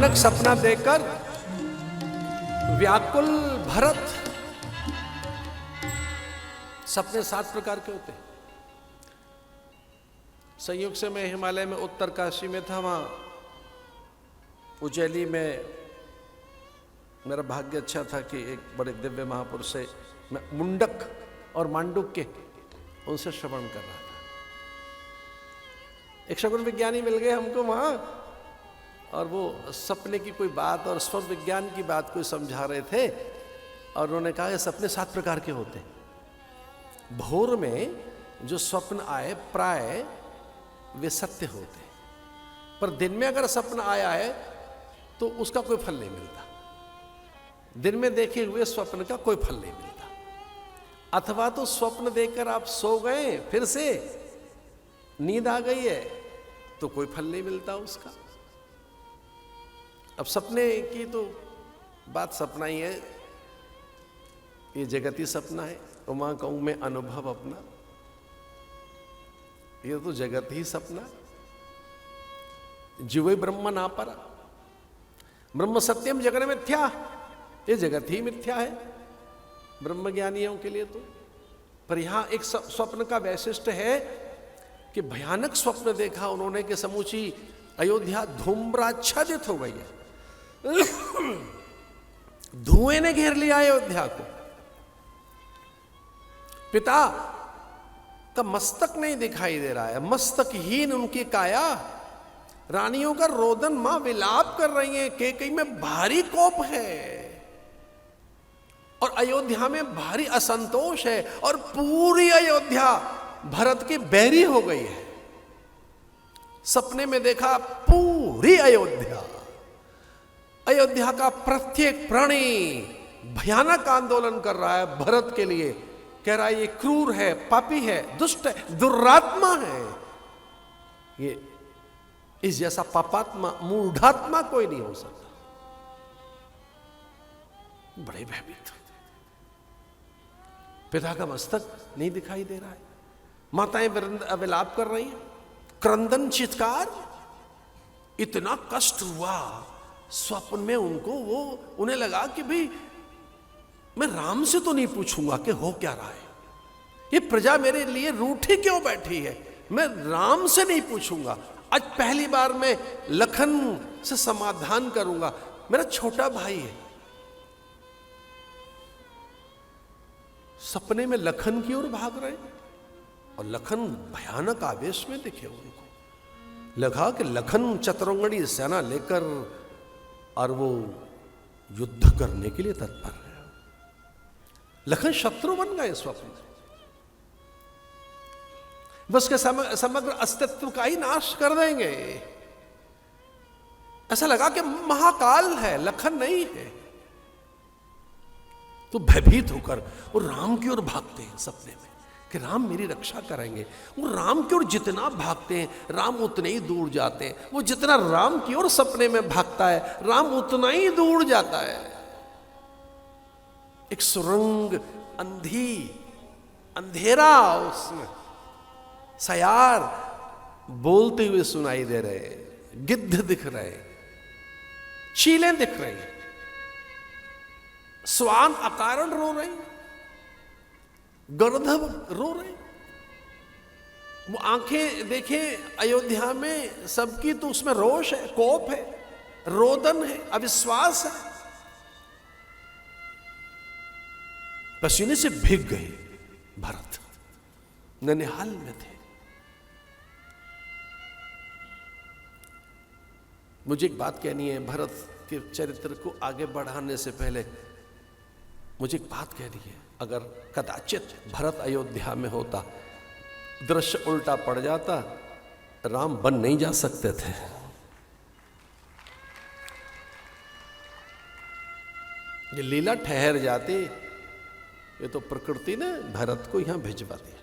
भयानक सपना देखकर व्याकुल भरत। सपने 7 प्रकार के होते हैं। संयोग से मैं हिमालय में उत्तर काशी में था, वहां उज्जैली में मेरा भाग्य अच्छा था कि एक बड़े दिव्य महापुरुष से मैं मुंडक और मांडुक्य उनसे श्रवण कर रहा था। एक शगुन विज्ञानी मिल गए हमको वहां, और वो सपने की कोई बात और स्व विज्ञान की बात कोई समझा रहे थे। और उन्होंने कहा कि सपने 7 प्रकार के होते हैं। भोर में जो स्वप्न आए प्राय वे सत्य होते हैं, पर दिन में अगर सपना आया है तो उसका कोई फल नहीं मिलता। दिन में देखे हुए स्वप्न का कोई फल नहीं मिलता। अथवा तो स्वप्न देखकर आप सो गए, फिर से नींद आ गई है तो कोई फल नहीं मिलता उसका। अब सपने की तो बात सपना ही है, ये जगत ही सपना है। तो वहां कहूं मैं अनुभव अपना, ये तो जगत ही सपना। जीवे ब्रह्म ना परा, ब्रह्म सत्यम जगन मिथ्या, ये जगत ही मिथ्या है ब्रह्म ज्ञानियों के लिए तो। पर यहां एक स्वप्न का वैशिष्ट्य है कि भयानक स्वप्न देखा उन्होंने कि समूची अयोध्या धूम्राच्छादित हो गई है। धुएं ने घेर लिया अयोध्या को। पिता का मस्तक नहीं दिखाई दे रहा है, मस्तकहीन उनकी काया। रानियों का रोदन, मां विलाप कर रही हैं, कैकेयी में भारी कोप है और अयोध्या में भारी असंतोष है, और पूरी अयोध्या भरत की बैरी हो गई है। सपने में देखा पूरी अयोध्या, अयोध्या का प्रत्येक प्राणी भयानक आंदोलन कर रहा है भरत के लिए। कह रहा है ये क्रूर है, पापी है, दुष्ट है, दुरात्मा है। ये इस जैसा पापात्मा, मूढ़ात्मा कोई नहीं हो सकता। बड़े भयभीत। पिता का मस्तक नहीं दिखाई दे रहा है, माताएं विलाप कर रही हैं, क्रंदन चित्कार। इतना कष्ट हुआ स्वप्न में उनको, वो उन्हें लगा कि भाई मैं राम से तो नहीं पूछूंगा कि हो क्या रहा है, ये प्रजा मेरे लिए रूठी क्यों बैठी है, मैं राम से नहीं पूछूंगा। आज पहली बार मैं लखन से समाधान करूंगा, मेरा छोटा भाई है। सपने में लखन की ओर भाग रहे, और लखन भयानक आवेश में दिखे उनको। लगा कि लखन चतुरंगड़ी सेना लेकर और वो युद्ध करने के लिए तत्पर है। लखन शत्रु बन गए स्वप्न में, बस के समग्र अस्तित्व का ही नाश कर देंगे। ऐसा लगा कि महाकाल है, लखन नहीं है। तो भयभीत होकर वो राम की ओर भागते हैं सपने में कि राम मेरी रक्षा करेंगे। वो राम की ओर जितना भागते हैं, राम उतने ही दूर जाते हैं। वो जितना राम की ओर सपने में भागता है, राम उतना ही दूर जाता है। एक सुरंग, अंधेरा, उसमें सयार बोलते हुए सुनाई दे रहे, गिद्ध दिख रहे, चीलें दिख रही, स्वान अकारण रो रहे, गणधर रो रहे। वो आंखें देखें अयोध्या में सबकी, तो उसमें रोष है, कोप है, रोदन है, अविश्वास है। पसीने से भीग गए भरत, ननिहाल में थे। मुझे एक बात कहनी है, भरत के चरित्र को आगे बढ़ाने से पहले मुझे एक बात कहनी है। अगर कदाचित भरत अयोध्या में होता, दृश्य उल्टा पड़ जाता, राम बन नहीं जा सकते थे। ये लीला ठहर जाती, ये तो प्रकृति ने भरत को यहां भिजवा दिया।